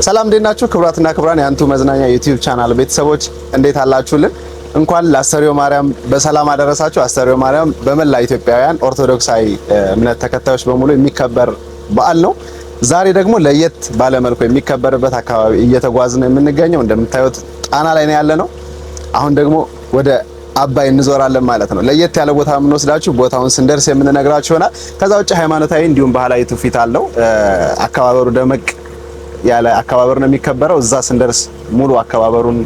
ሰላም እንዴት ናችሁ? ክብራትና ክብራን የአንቱ መዝናኛ ዩቲዩብ ቻናል ቤተሰቦች እንዴት አላችሁልን? እንኳን ለአስተርእዮ ማርያም በሰላም አደረሳችሁ። አስተርእዮ ማርያም በመላ ኢትዮጵያውያን ኦርቶዶክሳዊ እምነት ተከታዮች በሙሉ የሚከበር በዓል ነው። ዛሬ ደግሞ ለየት ባለ መልኩ የሚከበርበት አካባቢ እየተጓዝን የምንገኘው እንደምታዩት ጣና ላይ ነው ያለነው። አሁን ደግሞ ወደ አባይ እንዞራለን ማለት ነው። ለየት ያለ ቦታ የምንወስዳችሁ ቦታውን ስንደርስ የምንነግራችሁ ይሆናል። ከዛ ውጭ ሃይማኖታዊ እንዲሁም ባህላዊ ትውፊት አለው። አከባበሩ ደመቅ ያለ አከባበር ነው የሚከበረው። እዛ ስንደርስ ሙሉ አከባበሩን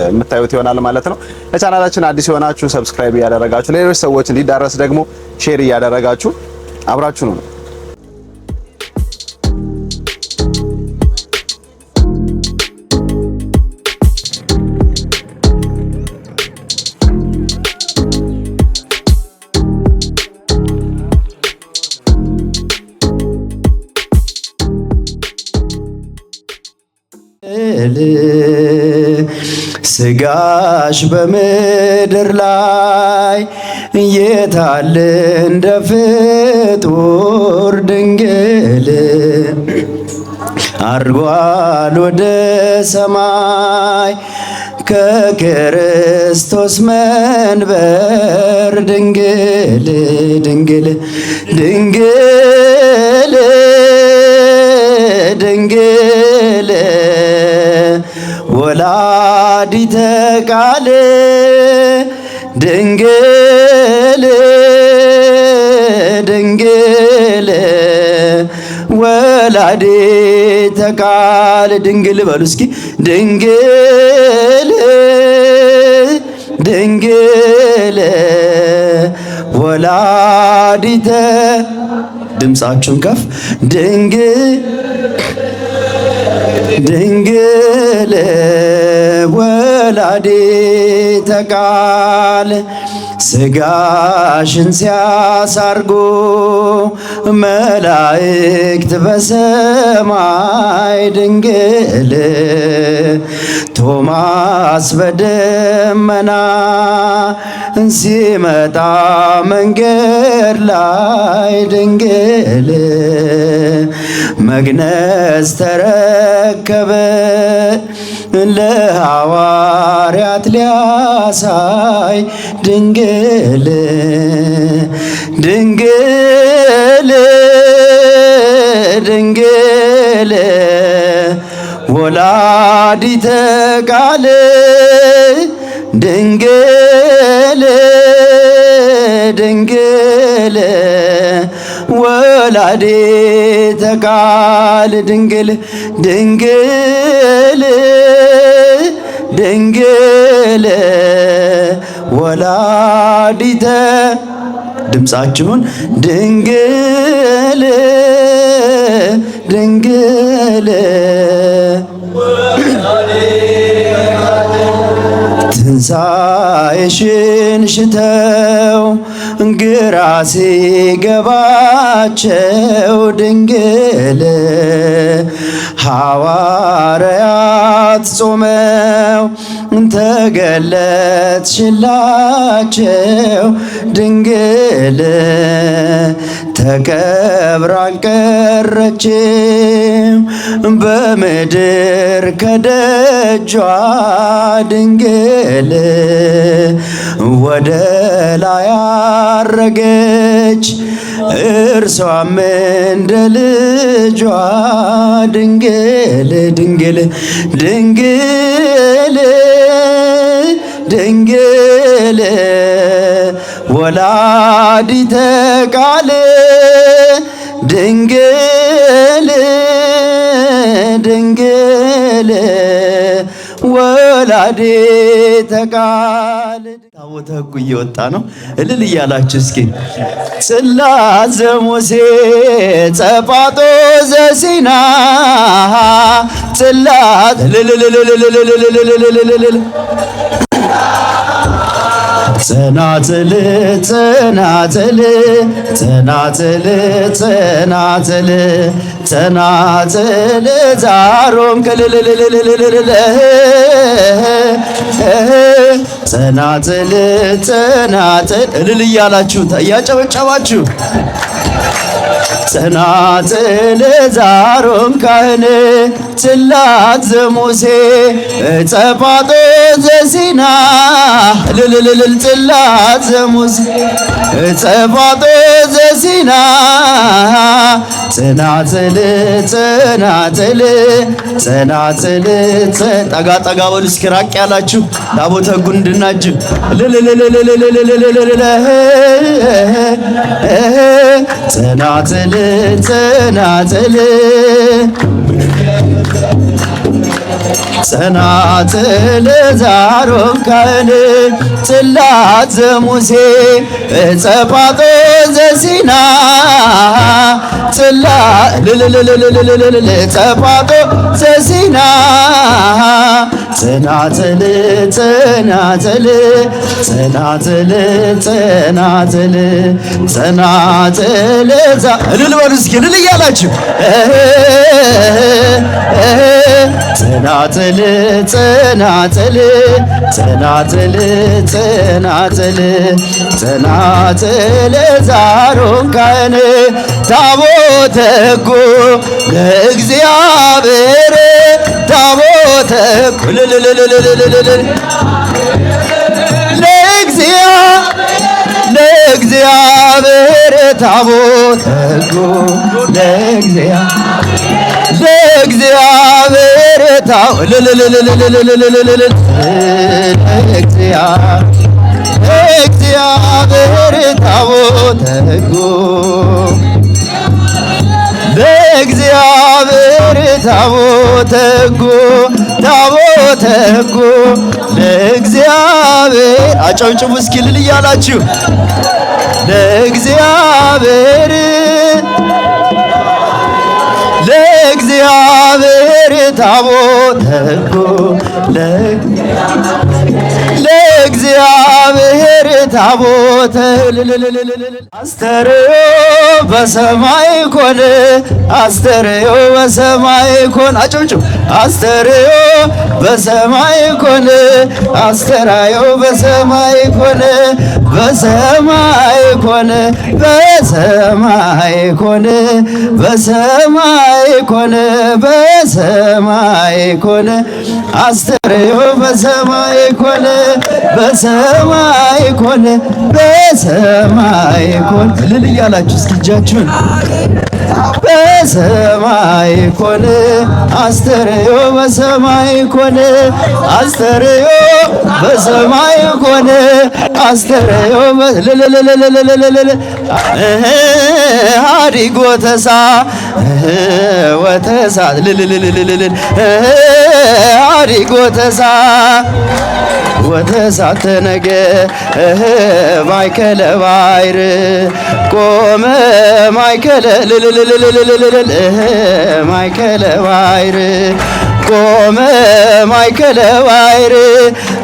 የምታዩት ይሆናል ማለት ነው። ለቻናላችን አዲስ የሆናችሁ ሰብስክራይብ እያደረጋችሁ ለሌሎች ሰዎች እንዲዳረስ ደግሞ ሼር እያደረጋችሁ አብራችሁ ነው። ስጋሽ በምድር ላይ የታለ እንደ ፍጡር ድንግል አርጓል ወደ ሰማይ ከክርስቶስ መንበር ድንግል ድንግል ድንግል ድንግል ወላዲተ ቃል ድንግል ድንግል ወላዲተ ቃል ድንግል በሉ እስኪ ድንግል ድንግል ወላዲተ ድምፃችሁን ከፍ ድንግል ወላዲተ ቃል ስጋሽን ሲያሳርጉ መላእክት በሰማይ ድንግል ቶማስ በደመና ሲመጣ መንገድ ላይ ድንግል መግነዝ ተረከበ ለሐዋርያት ሊያሳይ ድንግል ድንግል ድንግል ወላዲተ ቃል ድንግል ድንግል ወላዲተ ቃል ድንግል ድንግል ድንግል ወላዲተ ድምፃችሁን ድንግል ድንግል ትንሣኤሽን ሽተው ግራ ሲገባቸው ድንግል ሐዋርያት ጾመው ተገለጥሽላቸው ድንግል ተቀብራ አልቀረችም በምድር ከደጇ ድንግል ወደ ላይ አረገች እርሷም እንደ ልጇ ድንግል ድንግል ድንግል ድንግል ወላዲተ ቃል ድንግል ድንግል ወላዲተ ቃል ታቦተ ሕጉ እየወጣ ነው። እልል እያላችሁ እስኪ ጽላት ዘሙሴ ጸጳጦ ዘሲና ጽላት ጸናጽል ጸናጽል ጸናጽል ጸናጽል ጸናጽል ዛሮም ከልልልልልልል ጸናጽል ጸናጽል እልል እያላችሁ እያጨበጨባችሁ ጽናጽል ዛሮም ካህን ጽላት ዘሙሴ ጸጳጦስ ዘሲና ልልልል ጽላት ዘሙሴ ጸጳጦስ ዘሲና ጽናጽል ጽናጽል ጽናጽል ጠጋ ጠጋ በሉ እስኪ ራቅ ያላችሁ ታቦተ ሕጉን እንድናጅብ ጽናጽል ጽናጽል ጽናጽል ዛሮም ካህን ጽላት ዘሙሴ ጸጳጦስ ዘሲና ጸጳጦስ ዘሲና ጽናጽል ጽናጽል ጽናጽል ጽናጽል ጽናጽል እልል በሉ እስኪ እልል እያላችሁ ጽናጽል ጽናጽል ጽናጽል ጽናጽል ጽናጽል ዛሮም ካህን ታቦተ ሕጉ ለእግዚአብሔር ታቦተ ሕጉ ለእግዚአብሔር ታቦተ ሕጉ ለእግዚአብሔር ታቦተ ሕጉ ለእግዚአብሔር ታቦተ ሕጉ ታቦተ ሕጉ ለእግዚአብሔር አጨብጭቡ እስኪ እልል እያላችሁ ለእግዚአብሔር ታቦተ ሕጉ ለእግዚአብሔር ታቦተ አስተርእዮ በሰማይ ኮነ አስተርእዮ በሰማይ ኮነ አጨብጭቡ አስተርእዮ በሰማይ ኮነ አስተርእዮ በሰማይ ኮነ በሰማይ ኮነ በሰማይ ኮነ በሰማይ ኮነ በሰማይ ኮነ አስተርእዮ በሰማይ ኮነ በሰማይ ኮነ በሰማይ ኮነ እልል እያላችሁ እስኪ እጃችሁን በሰማይ ኮነ አስተርእዮ በሰማይ ኮነ አስተርእዮ በሰማይ ኮነ አስተርእዮ ሀዲግ ወተሳ ወተሳ ሀዲግ ወተሳ ወተሳተ ነገ ማእከለ ባሕር ቆመ ማእከለ ማእከለ ባሕር ቆመ ማእከለ ባሕር።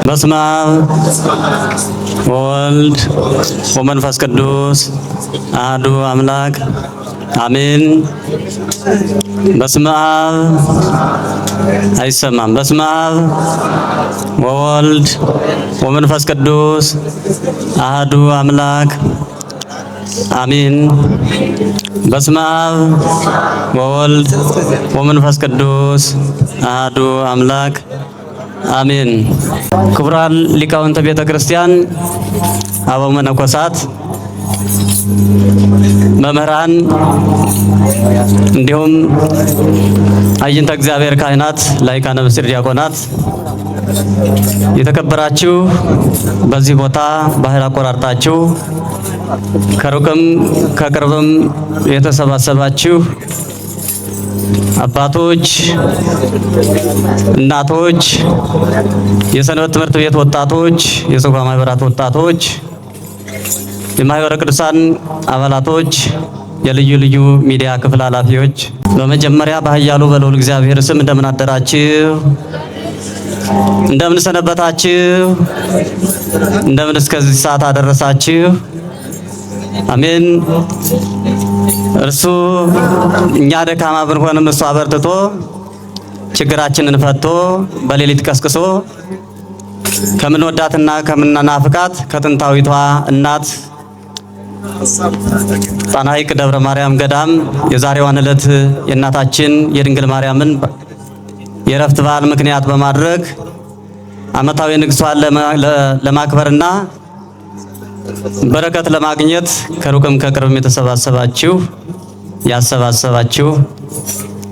በስመ አብ ወወልድ ወመንፈስ ቅዱስ አሐዱ አምላክ አሜን። በስመ አብ አይሰማም። በስመ አብ ወወልድ ወመንፈስ ቅዱስ አሐዱ አምላክ አሜን። በስመ አብ ወወልድ ወመንፈስ ቅዱስ አሐዱ አምላክ አሜን። ክቡራን ሊቃውንተ ቤተ ክርስቲያን፣ አበው መነኮሳት፣ መምህራን እንዲሁም አይንተ እግዚአብሔር ካህናት፣ ላይካነ ምስጢር ዲያቆናት፣ የተከበራችሁ በዚህ ቦታ ባህር አቆራርጣችሁ ከሩቅም ከቅርብም የተሰባሰባችሁ አባቶች፣ እናቶች፣ የሰንበት ትምህርት ቤት ወጣቶች፣ የጽዋ ማህበራት ወጣቶች፣ የማህበረ ቅዱሳን አባላቶች፣ የልዩ ልዩ ሚዲያ ክፍል ኃላፊዎች፣ በመጀመሪያ በኃያሉ በልዑል እግዚአብሔር ስም እንደምን አደራችሁ? እንደምን ሰነበታችሁ? እንደምን እስከዚህ ሰዓት አደረሳችሁ? አሜን። እርሱ እኛ ደካማ ብንሆንም እሱ አበርትቶ ችግራችንን ፈቶ በሌሊት ቀስቅሶ ከምንወዳትና ከምናናፍቃት ከጥንታዊቷ እናት ጣና ሐይቅ ደብረ ማርያም ገዳም የዛሬዋን ዕለት የእናታችን የድንግል ማርያምን የረፍት በዓል ምክንያት በማድረግ ዓመታዊ ንግሷን ለማክበርና በረከት ለማግኘት ከሩቅም ከቅርብም የተሰባሰባችሁ ያሰባሰባችሁ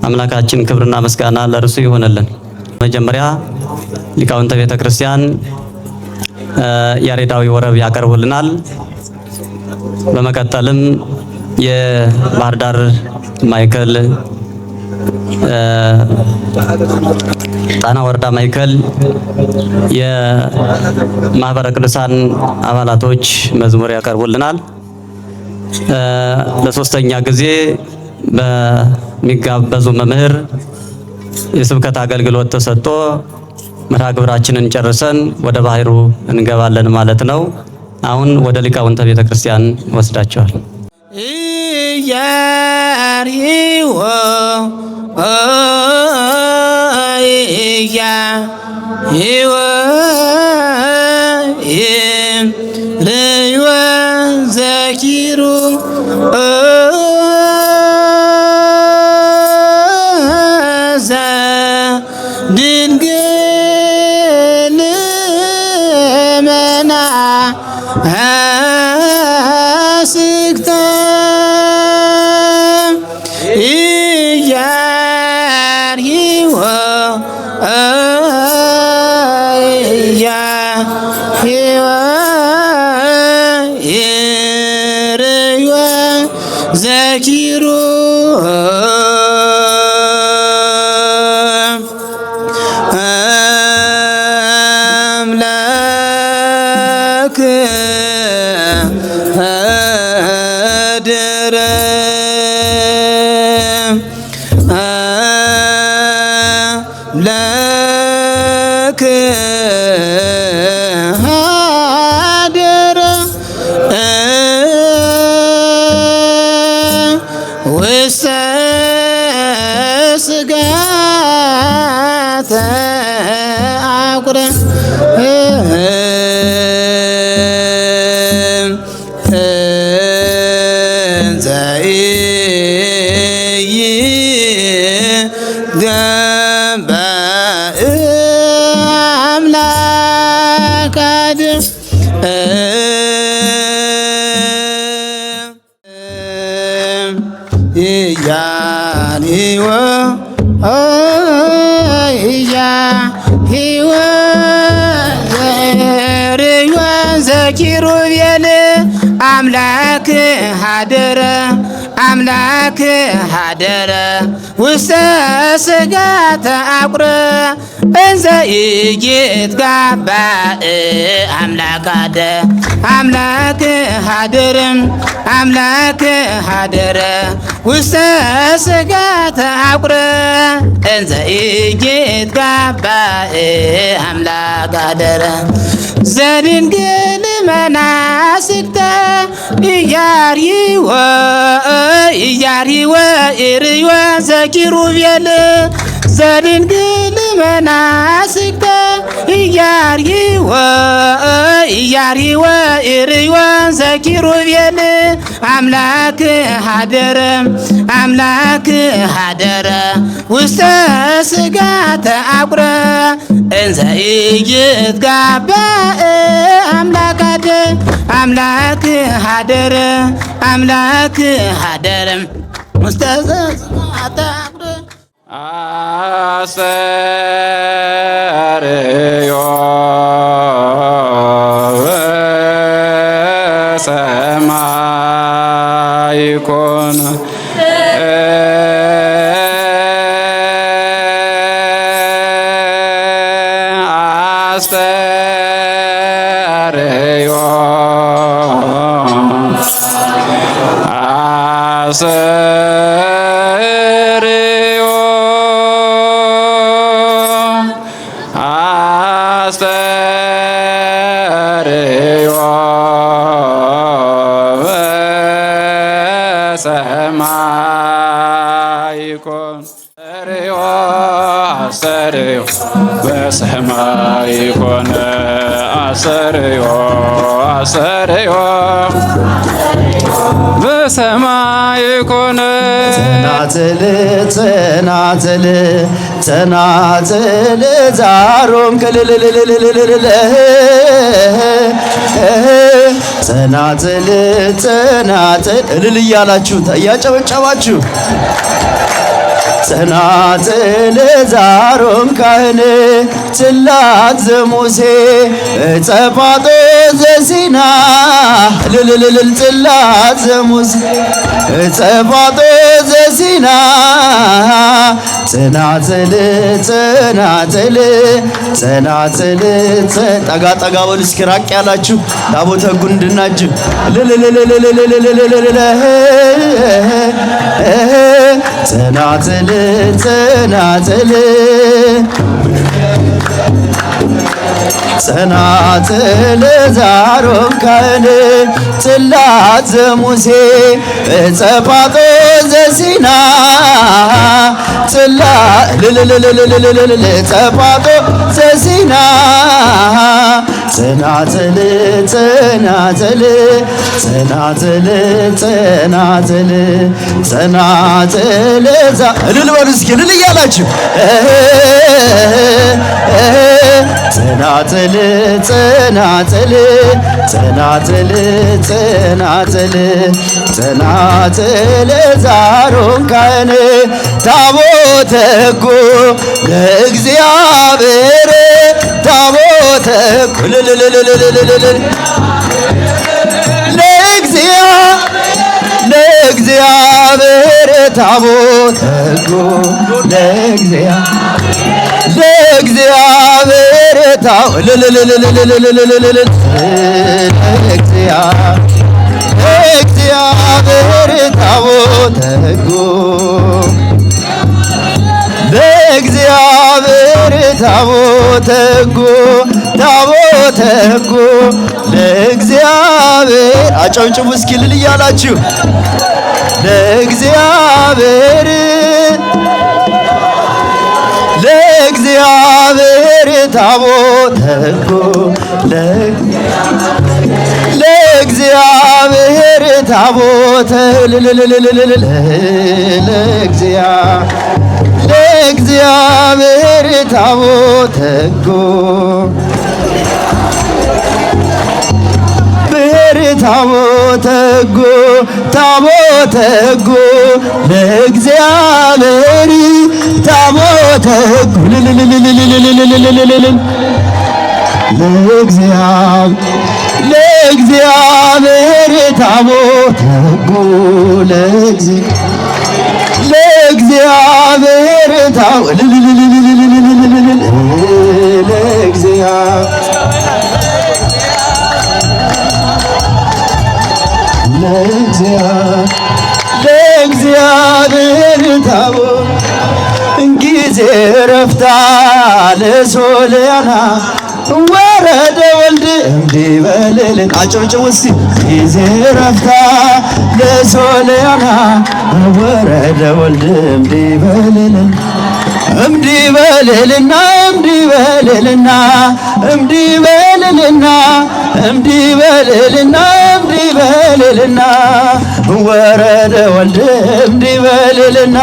አምላካችን ክብርና ምስጋና ለእርሱ ይሆንልን። መጀመሪያ ሊቃውንተ ቤተ ክርስቲያን ያሬዳዊ ወረብ ያቀርቡልናል። በመቀጠልም የባህር ዳር ማዕከል ጣና ወረዳ ማዕከል የማህበረ ቅዱሳን አባላቶች መዝሙር ያቀርቡልናል። ለሶስተኛ ጊዜ በሚጋበዙ መምህር የስብከት አገልግሎት ተሰጥቶ መርሃ ግብራችንን ጨርሰን ወደ ባህሩ እንገባለን ማለት ነው። አሁን ወደ ሊቃውንተ ቤተ ክርስቲያን ወስዳቸዋል። ኢያሪዎ ኢያሪዎ ዘኪሩ ድንግል መና ስግታ ኢያሪዎ ኢያሪዎ ዘኪሩ አምላክ አደረ አምላክ አደረ ውስተ ስጋተ አቁረ ኢያሪዎ ኢያሪዎ ዘኪሩቤል አምላክ ሀደረ አምላክ ሀደረ ውስተ ስጋተ አቁረ እንዘ ኢይትጋባእ አምላክ አደ አምላክ ሀደረ አምላክ ሀደረ ውስተ ስጋተ አቁረ እንዘ ኢይትጋባእ አምላክ ሀደረ ዘድንግል መናስክተ ኢያሪዎ ኢያሪዎ ኢርዮ ዘኪሩቤል ዘድንግል መናስክተ ኢያሪዎ ኢያሪዎ ኢርዮ ዘኪሩቤል አምላክ ሀደረ አምላክ ሀደረ ውስተ ስጋተ አቁረ እንዘ ኢይትጋባእ አምላክ አደ አምላክ ሀደረ አምላክ ሀደረ ውስተ ስጋተ አቁረ አሰርዮ በሰማይ ኮነ አስተርዮ አስተርዮ አስተርዮ በሰማይ ኮነ አስተርዮ በሰማይ ኮነ አስተርእዮ አስተርእዮ በሰማይ ኮነ ጸናጽል ጸናጽል ጸናጽል ዛሮም ከልልልልልልል ጸናጽል ጸናጽል እልል እያላችሁ እያጨበጨባችሁ ጸናጽል ዛሮም ካህን ጽላት ዘሙሴ ጸጳጦስ ዘሲና ልልልልል ጽላት ዘሙሴ ጸጳጦስ ዘሲና ጸናጽል ጸናጽል ጸናጽል ጠጋ ጠጋ በሉ እስኪ ራቅ ያላችሁ ታቦተ ሕጉን እንድናጅብ ጸናጽል ጸናጽል ጸናጽል ዛሮም ካህን ጽላት ዘሙሴ ጸጳጦስ ዘሲና ጸጳጦስ ዘሲና ጸናጽል ጸናጽል ጸናጽል ጸናጽል ጸናጽል እልል በሉ እስኪ እልል እያላችሁ ጸናጽል ጸናጽል ጸናጽል ጸናጽል ጸናጽል ዛሮም ካህን ታቦተ ሕጉ ለእግዚአብሔር ታቦተ ሕጉ ለእግዚአብሔር ታቦተ ሕጉ ለእግዚአብሔር ታቦተ ሕጉ ለእግዚአብሔር ታቦተ ሕጉ ታቦተ ሕጉ ለእግዚአብሔር አጨብጭቡ እስኪ እልል እያላችሁ ለእግዚአብሔር ታቦተ ሕጉ ለእግዚአብሔር ታቦተ ለእግዚአብሔር ታቦተ ሕጉ ታቦተ ሕጉ ታቦተ ሕጉ ለእግዚአብሔር ታቦተ ሕጉ ለእግዚአብሔር ታቦተ ሕጉ ለእግዚአብሔር ለእግዚአብሔር ታቦት እንጊዜ ረፍታ ለሶልያና ወረደ ወልድ እንዲበልልን አጨብጭቡ እስቲ ጊዜ ረፍታ ለሶልያና ወረደ ወልድ እንዲበልልን እምዲበልልና እምዲበልልና እምዲበልልና እምዲበልልና እምዲበልልና ወረደ ወልድ እምዲበልልና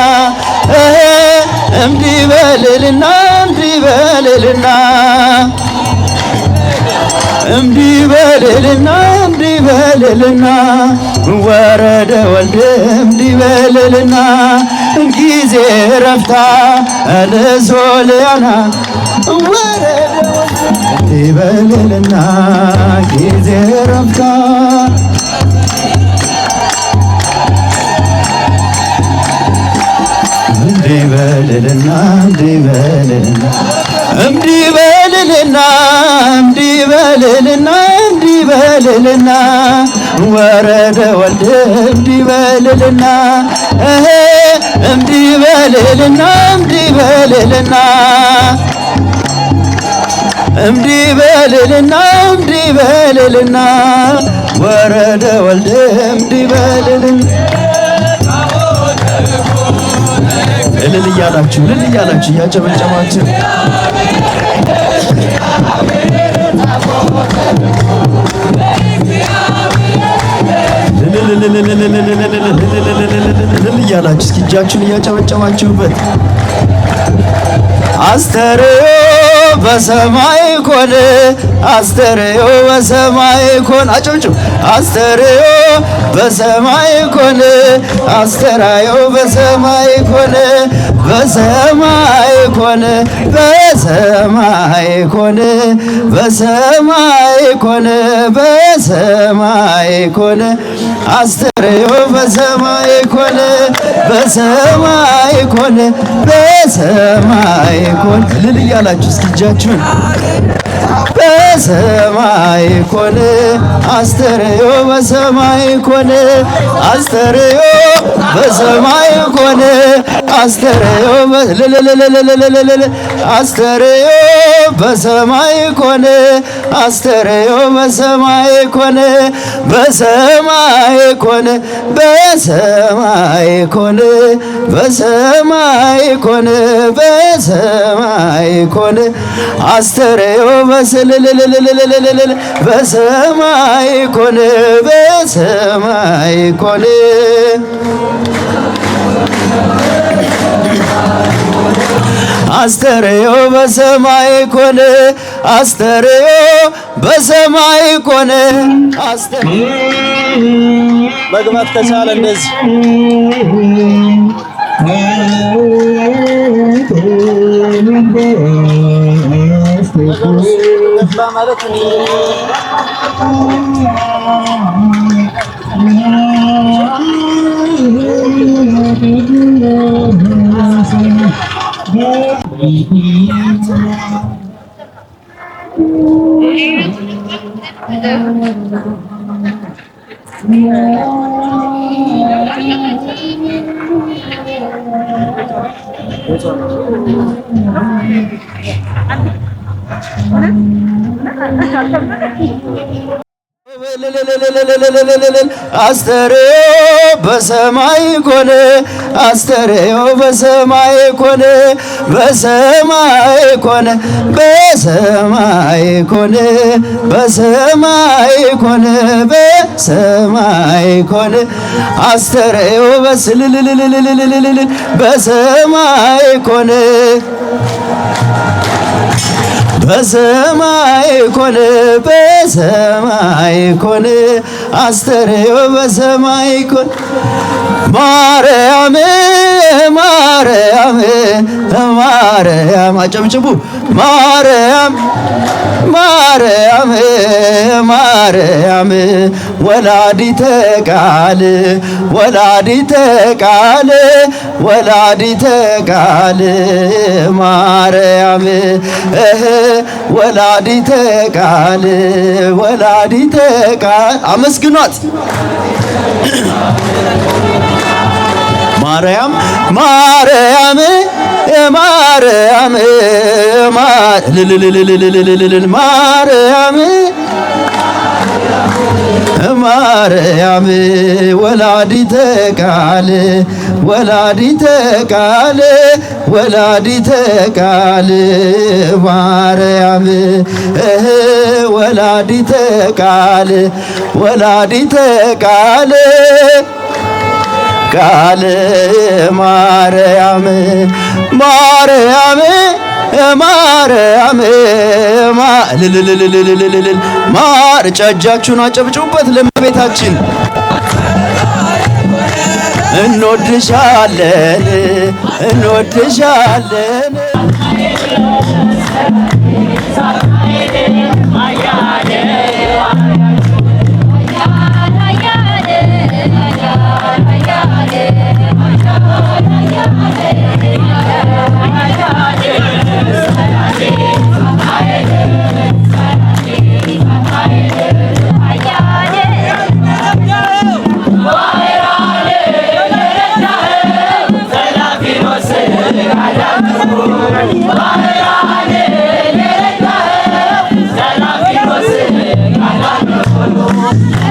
እምዲበልልና እምዲበልልና እምዲበልልና እምዲበልልና ወረደ ወልድ እምዲበልልና ጊዜ ረፍታ ለሶልያና ወረደ እምዲበልልና ጊዜ ረፍታ እምዲበልልና እምዲበልልና እምዲበልልና እምዲበልልና እምዲበልልና ወረደ ወልድ እምዲበልልና እምዲበልልና እምዲበልልና እምዲበልልና እምዲበልልና ወረደ ወልድ እምዲበልልና እልል እያላችሁ እያጨበጨባችሁ እያላችሁ እስኪ እጃችሁን እያጨበጨባችሁበት አስተርእዮ በሰማይ ኮነ አስተርእዮ በሰማይ ኮነ አጨብጭቡ አስተርእዮ በሰማይ ኮነ አስተርእዮ በሰማይ ኮነ በሰማይ ኮነ በሰማይ ኮነ በሰማይ ኮነ በሰማይ ኮነ አስተርእዮ በሰማይ ኮነ በሰማይ ኮነ በሰማይ ኮነ እልል እያላችሁ እስኪ እጃችሁን በሰማይ ኮነ አስተርእዮ በሰማይ ኮነ አስተርእዮ በሰማይ ኮነ አስተርእዮ አስተርእዮ በሰማይ ኮነ አስተርእዮ በሰማይ ኮነ በሰማይ ኮነ በሰማይ ኮነ በሰማይ ኮነ በሰማይ ኮነ አስተርእዮ በሰማይ ኮነ በሰማይ ኮነ አስተርእዮ በሰማይ ኮነ አስተርእዮ በሰማይ ኮነ መግባት ከቻለ እንደዚህ ማለት አስተርእዮ በሰማይ ኮነ አስተርእዮ በሰማይ ኮነ በሰማይ ኮነ በሰማይ ኮነ በሰማይ ኮነ በሰማይ ኮነ አስተርእዮ በሰማይ ኮነ በሰማይ ኮነ በሰማይ ኮነ አስተርእዮ በሰማይ ኮነ ማርያም ማርያም ማርያም አጨብጭቡ ማርያም ማርያም ማርያም ወላዲተ ቃል ወላዲተ ቃል ወላዲተ ቃል ማርያም ወላዲተ ቃል ወላዲተ ቃል አመስግኗት ማርያም ማርያም ማርያም ማርያም ማርያም ወላዲተ ቃል ወላዲተ ቃል ወላዲተ ቃል ማርያም ወላዲተ ቃል ወላዲተ ቃል ቃል ማርያም ማርያም ማርያም ማር እጃችሁን አጨብጭቡበት ለእመቤታችን እንወድሻለን እንወድሻለን Bye.